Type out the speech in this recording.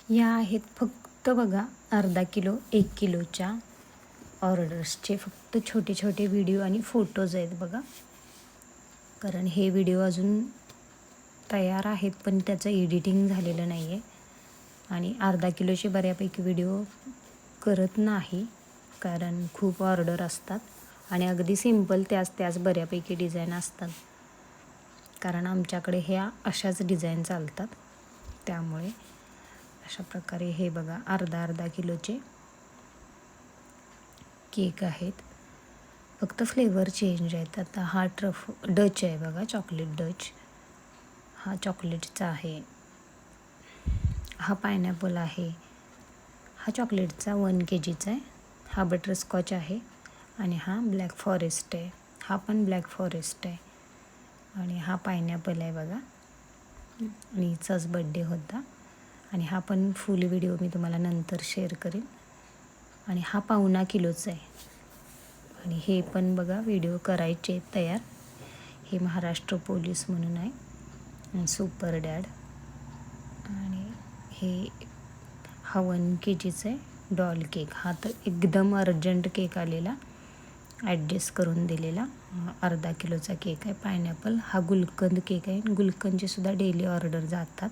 या आहेत फक्त बघा अर्धा किलो 1 किलोच्या ऑर्डर्सचे फक्त छोटे छोटे व्हिडिओ आणि फोटोज आहेत बघा. कारण हे व्हिडिओ अजून तयार आहेत पण त्याचं एडिटिंग झालेलं नाही आहे. आणि अर्धा किलोचे बऱ्यापैकी व्हिडिओ करत नाही कारण खूप ऑर्डर असतात आणि अगदी सिंपल त्याच बऱ्यापैकी डिझाईन असतात. कारण आमच्याकडे ह्या अशाच डिझाईन चालतात. त्यामुळे अशा प्रकारे हे बघा अर्धा किलोचे केक आहेत. फक्त फ्लेवर चेंज आहेत. आता हा डच आहे बघा, चॉकलेट डच. हा चॉकलेटचा आहे. हा पायनॅपल आहे. हा चॉकलेटचा 1 kgचा आहे. हा बटरस्कॉच आहे आणि हा ब्लॅक फॉरेस्ट आहे. हा पण ब्लॅक फॉरेस्ट आहे आणि हा पायनॅपल आहे बघा. आणि हिचाच बड्डे होता आणि हा पण फुल व्हिडिओ मी तुम्हाला नंतर शेअर करेन. आणि हा 1.25 किलोचा आहे आणि हे पण बघा व्हिडिओ करायचे तयार. हे महाराष्ट्र पोलीस म्हणून आहे, सुपर डॅड. आणि हे हा 1 kgचा आहे डॉल केक. हा तर एकदम अर्जंट केक आलेला, ॲडजस्ट करून दिलेला. अर्धा किलोचा केक आहे. पायनॅपल हा गुलकंद केक आहे. गुलकंदचे सुद्धा डेली ऑर्डर जातात